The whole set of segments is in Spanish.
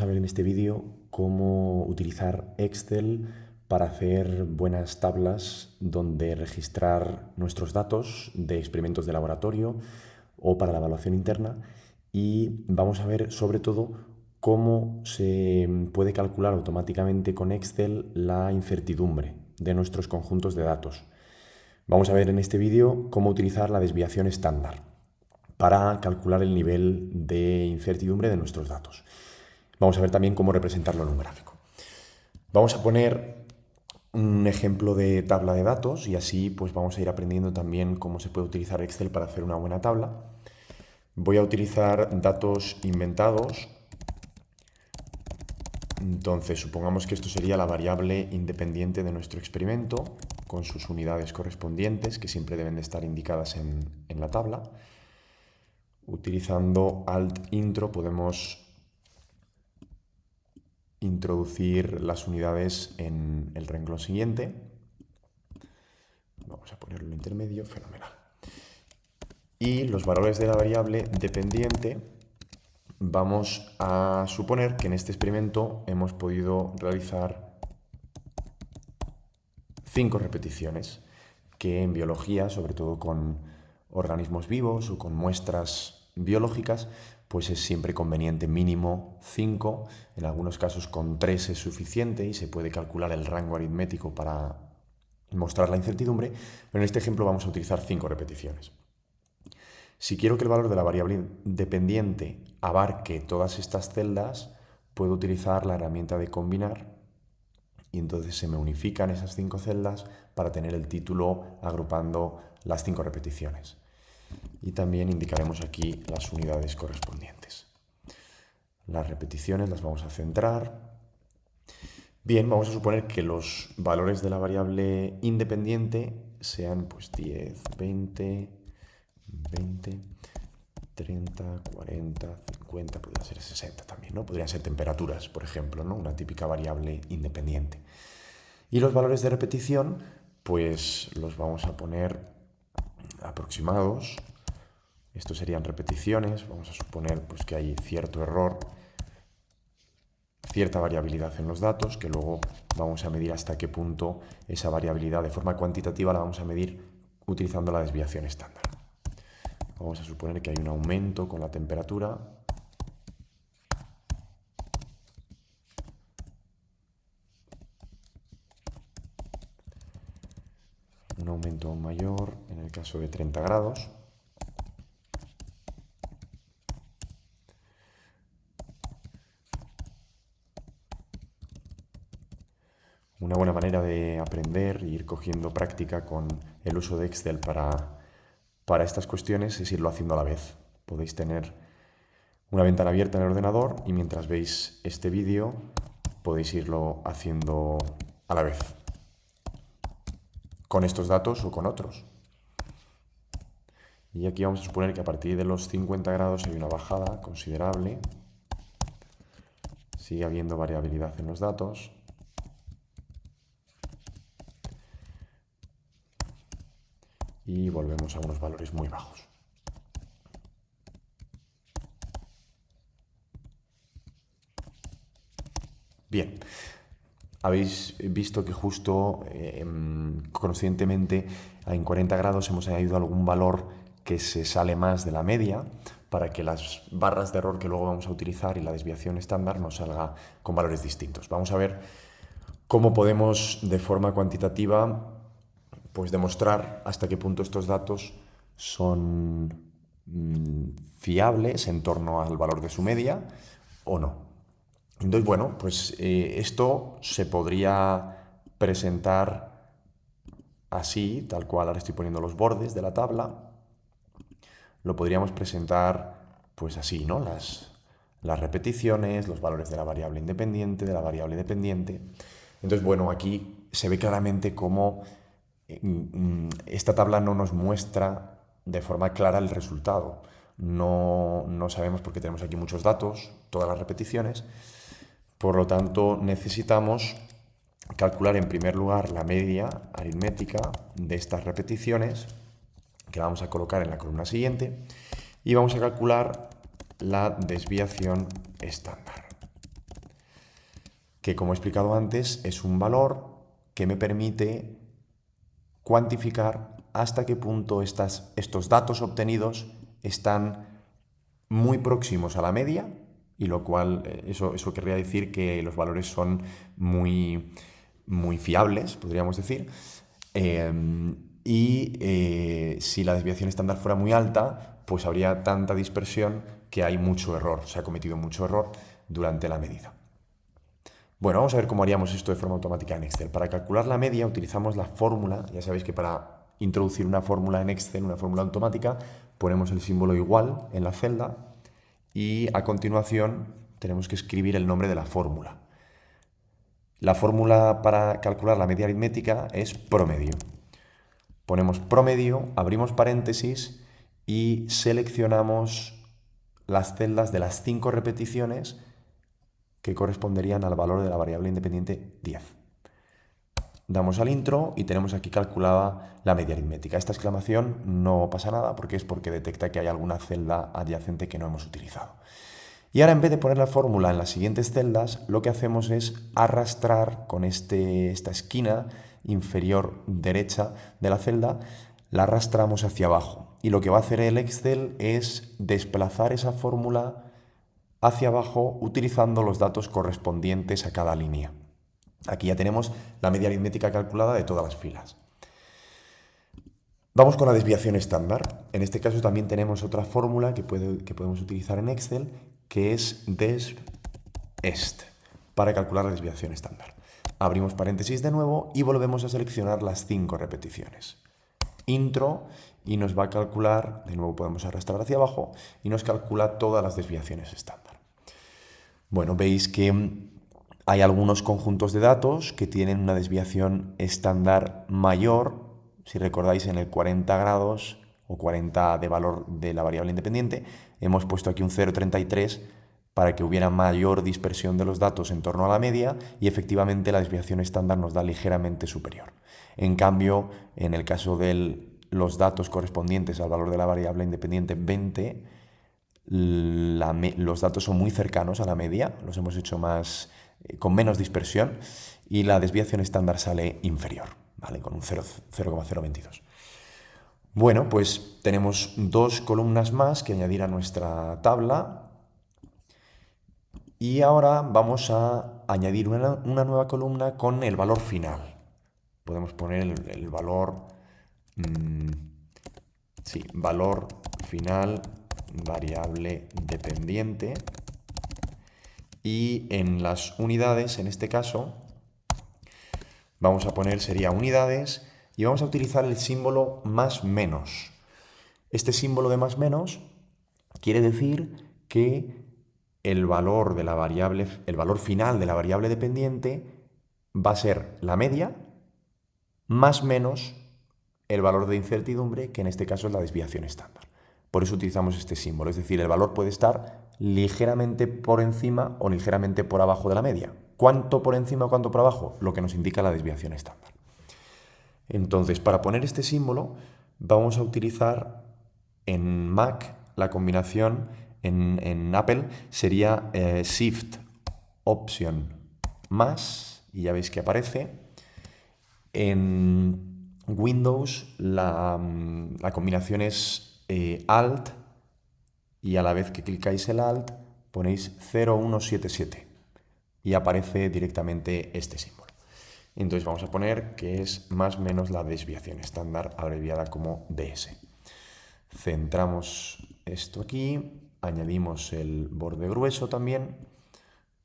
Vamos a ver en este vídeo cómo utilizar Excel para hacer buenas tablas donde registrar nuestros datos de experimentos de laboratorio o para la evaluación interna, y vamos a ver sobre todo cómo se puede calcular automáticamente con Excel la incertidumbre de nuestros conjuntos de datos. Vamos a ver en este vídeo cómo utilizar la desviación estándar para calcular el nivel de incertidumbre de nuestros datos. Vamos a ver también cómo representarlo en un gráfico. Vamos a poner un ejemplo de tabla de datos y así pues vamos a ir aprendiendo también cómo se puede utilizar Excel para hacer una buena tabla. Voy a utilizar datos inventados. Entonces, supongamos que esto sería la variable independiente de nuestro experimento con sus unidades correspondientes, que siempre deben de estar indicadas en la tabla. Utilizando Alt Intro podemos introducir las unidades en el renglón siguiente. Vamos a ponerlo en intermedio, fenomenal. Y los valores de la variable dependiente, vamos a suponer que en este experimento hemos podido realizar 5 repeticiones, que en biología, sobre todo con organismos vivos o con muestras biológicas, pues es siempre conveniente mínimo 5, en algunos casos con 3 es suficiente y se puede calcular el rango aritmético para mostrar la incertidumbre, pero en este ejemplo vamos a utilizar 5 repeticiones. Si quiero que el valor de la variable dependiente abarque todas estas celdas, puedo utilizar la herramienta de combinar y entonces se me unifican esas 5 celdas para tener el título agrupando las 5 repeticiones. Y también indicaremos aquí las unidades correspondientes. Las repeticiones las vamos a centrar. Bien, vamos a suponer que los valores de la variable independiente sean pues 10, 20, 30, 40, 50, podría ser 60 también, ¿no? Podrían ser temperaturas, por ejemplo, ¿no? Una típica variable independiente. Y los valores de repetición, pues los vamos a poner aproximados. Estos serían repeticiones. Vamos a suponer pues, que hay cierto error, cierta variabilidad en los datos, que luego vamos a medir hasta qué punto esa variabilidad de forma cuantitativa la vamos a medir utilizando la desviación estándar. Vamos a suponer que hay un aumento con la temperatura. Un aumento aún mayor en el caso de 30 grados. Una buena manera de aprender e ir cogiendo práctica con el uso de Excel para estas cuestiones es irlo haciendo a la vez. Podéis tener una ventana abierta en el ordenador y mientras veis este vídeo podéis irlo haciendo a la vez, con estos datos o con otros. Y aquí vamos a suponer que a partir de los 50 grados hay una bajada considerable. Sigue habiendo variabilidad en los datos. Y volvemos a unos valores muy bajos. Bien, habéis visto que justo conscientemente en 40 grados hemos añadido algún valor que se sale más de la media para que las barras de error que luego vamos a utilizar y la desviación estándar nos salga con valores distintos. Vamos a ver cómo podemos de forma cuantitativa pues demostrar hasta qué punto estos datos son fiables en torno al valor de su media o no. Entonces, bueno, pues esto se podría presentar así, tal cual. Ahora estoy poniendo los bordes de la tabla. Lo podríamos presentar pues así, ¿no? Las repeticiones, los valores de la variable independiente, de la variable dependiente. Entonces, bueno, aquí se ve claramente cómo esta tabla no nos muestra de forma clara el resultado. No sabemos porque tenemos aquí muchos datos, todas las repeticiones. Por lo tanto, necesitamos calcular en primer lugar la media aritmética de estas repeticiones, que la vamos a colocar en la columna siguiente, y vamos a calcular la desviación estándar. que como he explicado antes es un valor que me permite cuantificar hasta qué punto estos datos obtenidos están muy próximos a la media, y lo cual eso querría decir que los valores son muy, muy fiables, podríamos decir. Si la desviación estándar fuera muy alta, pues habría tanta dispersión que hay mucho error, se ha cometido mucho error durante la medida. Bueno, vamos a ver cómo haríamos esto de forma automática en Excel. Para calcular la media utilizamos la fórmula. Ya sabéis que para introducir una fórmula en Excel, una fórmula automática, ponemos el símbolo igual en la celda y a continuación tenemos que escribir el nombre de la fórmula. La fórmula para calcular la media aritmética es promedio. Ponemos promedio, abrimos paréntesis y seleccionamos las celdas de las 5 repeticiones que corresponderían al valor de la variable independiente 10. Damos al intro y tenemos aquí calculada la media aritmética. Esta exclamación no pasa nada porque detecta que hay alguna celda adyacente que no hemos utilizado. Y ahora, en vez de poner la fórmula en las siguientes celdas, lo que hacemos es arrastrar con esta esquina inferior derecha de la celda, la arrastramos hacia abajo. Y lo que va a hacer el Excel es desplazar esa fórmula hacia abajo utilizando los datos correspondientes a cada línea. Aquí ya tenemos la media aritmética calculada de todas las filas. Vamos con la desviación estándar. En este caso también tenemos otra fórmula que podemos utilizar en Excel, que es desest, para calcular la desviación estándar. Abrimos paréntesis de nuevo y volvemos a seleccionar las 5 repeticiones. Intro, y nos va a calcular, de nuevo podemos arrastrar hacia abajo, y nos calcula todas las desviaciones estándar. Bueno, veis que hay algunos conjuntos de datos que tienen una desviación estándar mayor, si recordáis en el 40 grados o 40 de valor de la variable independiente, hemos puesto aquí un 0,33 para que hubiera mayor dispersión de los datos en torno a la media y efectivamente la desviación estándar nos da ligeramente superior. En cambio, en el caso de los datos correspondientes al valor de la variable independiente 20, los datos son muy cercanos a la media, los hemos hecho con menos dispersión y la desviación estándar sale inferior, ¿vale? Con un 0,022. Bueno, pues tenemos 2 columnas más que añadir a nuestra tabla y ahora vamos a añadir una nueva columna con el valor final. Podemos poner el valor, valor final variable dependiente, y en las unidades, en este caso, vamos a poner, sería unidades, y vamos a utilizar el símbolo más menos. Este símbolo de más menos quiere decir que el valor final de la variable dependiente va a ser la media más menos el valor de incertidumbre, que en este caso es la desviación estándar. Por eso utilizamos este símbolo, es decir, el valor puede estar ligeramente por encima o ligeramente por abajo de la media. ¿Cuánto por encima o cuánto por abajo? Lo que nos indica la desviación estándar. Entonces, para poner este símbolo, vamos a utilizar en Mac la combinación, en Apple sería Shift Option más, y ya veis que aparece. En Windows la combinación es Alt, y a la vez que clicáis el Alt ponéis 0177 y aparece directamente este símbolo. Entonces vamos a poner que es más o menos la desviación estándar abreviada como DS. Centramos esto aquí, añadimos el borde grueso también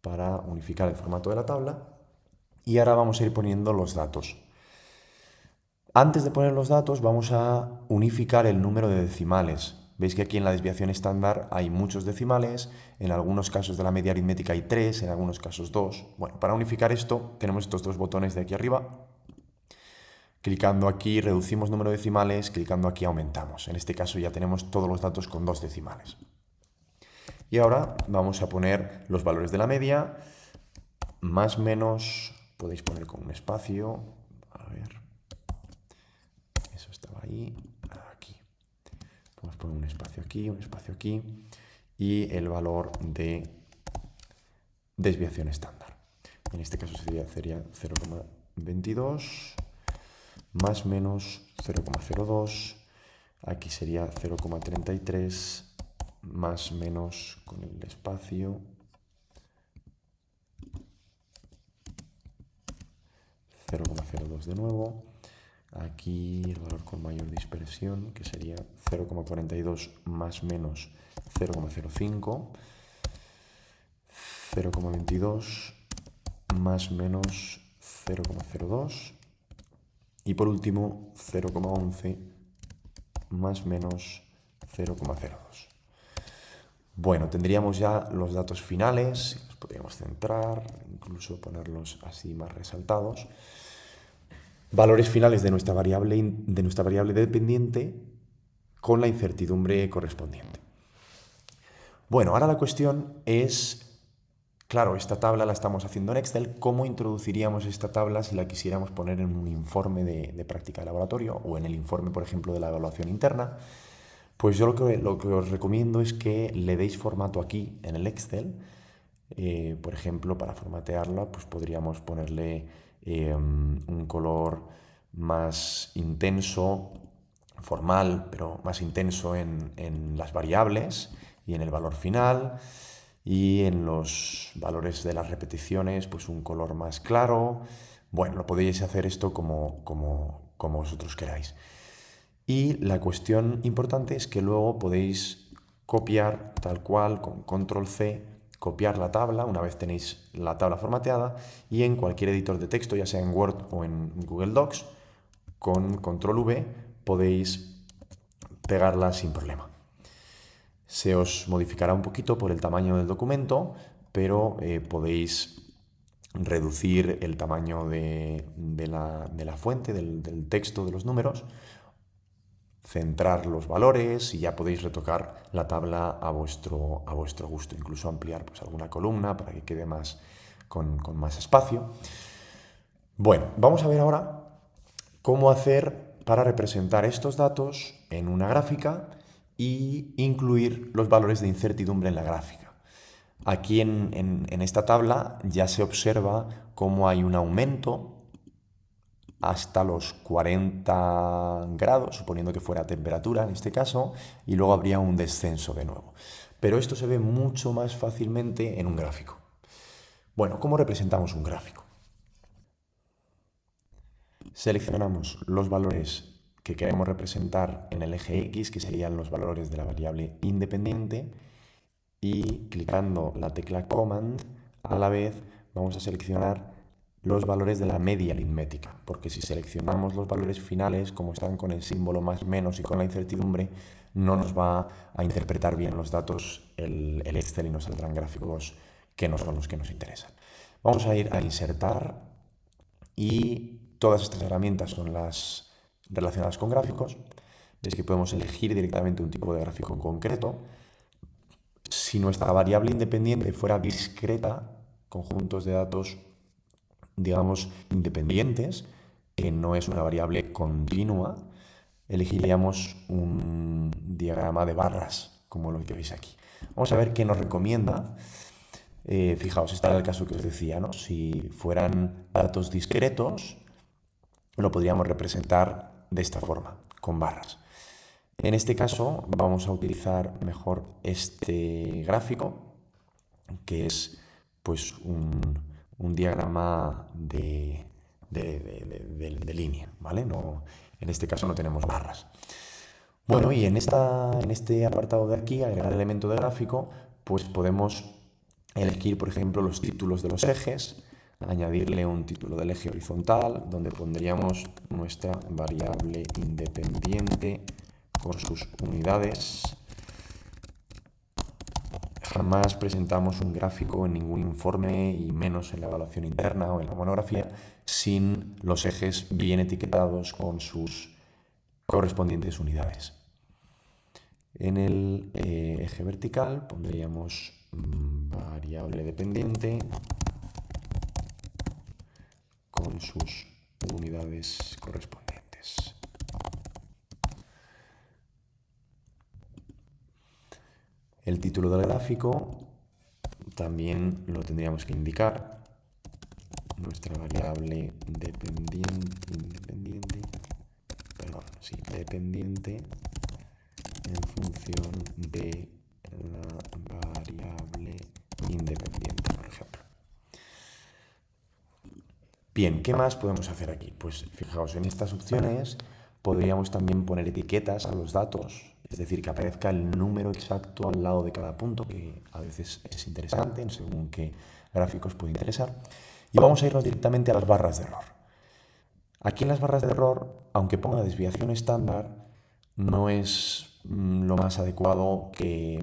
para unificar el formato de la tabla y ahora vamos a ir poniendo los datos. Antes de poner los datos vamos a unificar el número de decimales. Veis que aquí en la desviación estándar hay muchos decimales, en algunos casos de la media aritmética hay 3, en algunos casos 2. Bueno, para unificar esto tenemos estos 2 botones de aquí arriba. Clicando aquí reducimos número de decimales, clicando aquí aumentamos. En este caso ya tenemos todos los datos con 2 decimales. Y ahora vamos a poner los valores de la media, más menos, podéis poner con un espacio, a ver, eso estaba ahí, aquí. Podemos poner un espacio aquí, y el valor de desviación estándar. En este caso sería 0,22 más menos 0,02. Aquí sería 0,33 más menos con el espacio 0,02 de nuevo. Aquí el valor con mayor dispersión, que sería 0,42 más menos 0,05. 0,22 más menos 0,02. Y por último, 0,11 más menos 0,02. Bueno, tendríamos ya los datos finales, los podríamos centrar, incluso ponerlos así más resaltados. Valores finales de nuestra variable dependiente con la incertidumbre correspondiente. Bueno, ahora la cuestión es, claro, esta tabla la estamos haciendo en Excel. ¿Cómo introduciríamos esta tabla si la quisiéramos poner en un informe de práctica de laboratorio o en el informe, por ejemplo, de la evaluación interna? Pues yo lo que os recomiendo es que le deis formato aquí en el Excel. Por ejemplo, para formatearla, pues podríamos ponerle un color más intenso, formal, pero más intenso en las variables y en el valor final. Y en los valores de las repeticiones, pues un color más claro. Bueno, lo podéis hacer esto como vosotros queráis. Y la cuestión importante es que luego podéis copiar tal cual con control C, copiar la tabla una vez tenéis la tabla formateada y en cualquier editor de texto, ya sea en Word o en Google Docs, con control V podéis pegarla sin problema. Se os modificará un poquito por el tamaño del documento, pero podéis reducir el tamaño de la fuente, del texto, de los números, centrar los valores y ya podéis retocar la tabla a vuestro gusto, incluso ampliar pues, alguna columna para que quede más con más espacio. Bueno, vamos a ver ahora cómo hacer para representar estos datos en una gráfica y incluir los valores de incertidumbre en la gráfica. Aquí en esta tabla ya se observa cómo hay un aumento hasta los 40 grados, suponiendo que fuera temperatura en este caso, y luego habría un descenso de nuevo. Pero esto se ve mucho más fácilmente en un gráfico. Bueno, ¿cómo representamos un gráfico? Seleccionamos los valores que queremos representar en el eje X, que serían los valores de la variable independiente, y clicando la tecla Command, a la vez vamos a seleccionar los valores de la media aritmética, porque si seleccionamos los valores finales, como están con el símbolo más menos y con la incertidumbre, no nos va a interpretar bien los datos el Excel y nos saldrán gráficos que no son los que nos interesan. Vamos a ir a insertar y todas estas herramientas son las relacionadas con gráficos. Es que podemos elegir directamente un tipo de gráfico en concreto. Si nuestra variable independiente fuera discreta, conjuntos de datos, digamos, independientes, que no es una variable continua, elegiríamos un diagrama de barras, como lo que veis aquí. Vamos a ver qué nos recomienda. Fijaos, este era el caso que os decía, ¿no? Si fueran datos discretos, lo podríamos representar de esta forma, con barras. En este caso vamos a utilizar mejor este gráfico, que es pues un diagrama de línea, ¿vale? No, en este caso no tenemos barras. Bueno, y en este apartado de aquí, agregar elemento de gráfico, pues podemos elegir, por ejemplo, los títulos de los ejes, añadirle un título del eje horizontal, donde pondríamos nuestra variable independiente con sus unidades. Jamás presentamos un gráfico en ningún informe y menos en la evaluación interna o en la monografía sin los ejes bien etiquetados con sus correspondientes unidades. En el eje vertical pondríamos variable dependiente con sus unidades correspondientes. El título del gráfico también lo tendríamos que indicar nuestra variable dependiente en función de la variable independiente, por ejemplo. Bien, ¿qué más podemos hacer aquí? Pues fijaos, en estas opciones podríamos también poner etiquetas a los datos, es decir, que aparezca el número exacto al lado de cada punto, que a veces es interesante, según qué gráficos puede interesar. Y vamos a irnos directamente a las barras de error. Aquí en las barras de error, aunque ponga desviación estándar, no es lo más adecuado que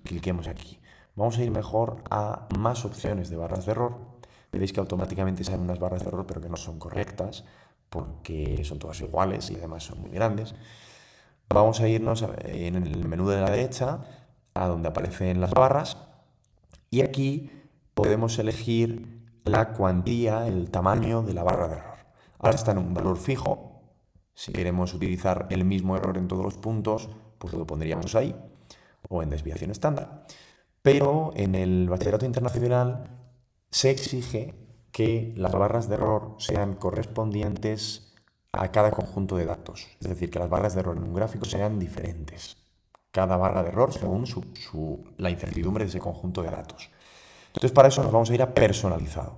cliquemos aquí. Vamos a ir mejor a más opciones de barras de error. Veréis que automáticamente salen unas barras de error, pero que no son correctas, porque son todas iguales y además son muy grandes. Vamos a irnos en el menú de la derecha, a donde aparecen las barras, y aquí podemos elegir la cuantía, el tamaño de la barra de error. Ahora está en un valor fijo. Si queremos utilizar el mismo error en todos los puntos, pues lo pondríamos ahí, o en desviación estándar. Pero en el bachillerato internacional se exige que las barras de error sean correspondientes a cada conjunto de datos. Es decir, que las barras de error en un gráfico sean diferentes. Cada barra de error según la incertidumbre de ese conjunto de datos. Entonces, para eso nos vamos a ir a personalizado.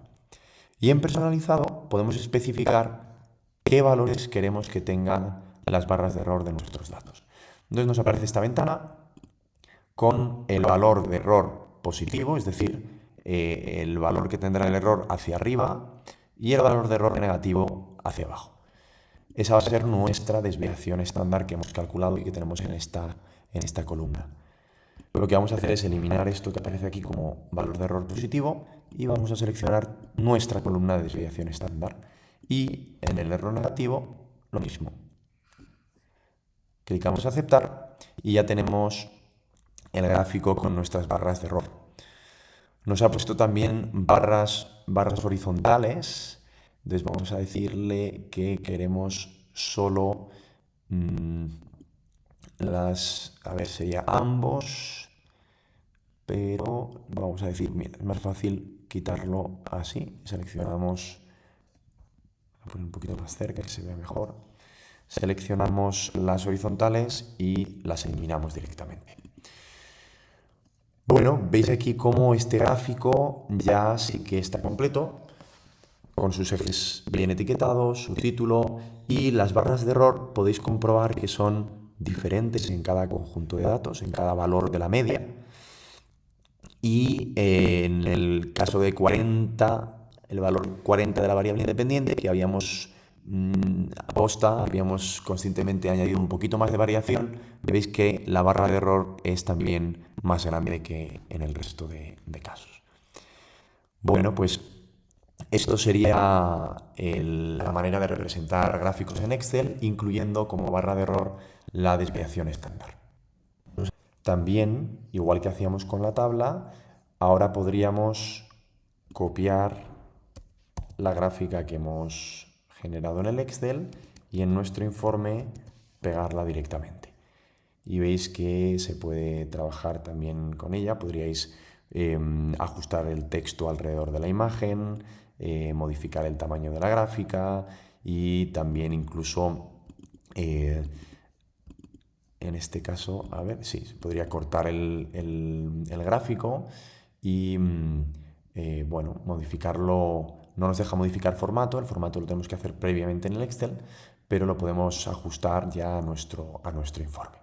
Y en personalizado podemos especificar qué valores queremos que tengan las barras de error de nuestros datos. Entonces nos aparece esta ventana con el valor de error positivo, es decir, el valor que tendrá el error hacia arriba y el valor de error negativo hacia abajo. Esa va a ser nuestra desviación estándar que hemos calculado y que tenemos en esta columna. Lo que vamos a hacer es eliminar esto que aparece aquí como valor de error positivo y vamos a seleccionar nuestra columna de desviación estándar. Y en el error negativo, lo mismo. Clicamos a aceptar y ya tenemos el gráfico con nuestras barras de error. Nos ha puesto también barras horizontales. Entonces vamos a decirle que queremos solo sería ambos, pero vamos a decir, mira, es más fácil quitarlo así. Seleccionamos, voy a poner un poquito más cerca que se vea mejor. Seleccionamos las horizontales y las eliminamos directamente. Bueno, veis aquí cómo este gráfico ya sí que está completo, con sus ejes bien etiquetados, su título, y las barras de error podéis comprobar que son diferentes en cada conjunto de datos, en cada valor de la media. Y en el caso de 40, el valor 40 de la variable independiente, que habíamos conscientemente añadido un poquito más de variación, veis que la barra de error es también más grande que en el resto de casos. Bueno, pues esto sería la manera de representar gráficos en Excel, incluyendo como barra de error la desviación estándar. También, igual que hacíamos con la tabla, ahora podríamos copiar la gráfica que hemos generado en el Excel y en nuestro informe pegarla directamente. Y veis que se puede trabajar también con ella. Podríais ajustar el texto alrededor de la imagen, modificar el tamaño de la gráfica y también incluso, en este caso, a ver, sí, se podría cortar el gráfico y, bueno, modificarlo. No nos deja modificar formato, el formato lo tenemos que hacer previamente en el Excel, pero lo podemos ajustar ya a nuestro informe.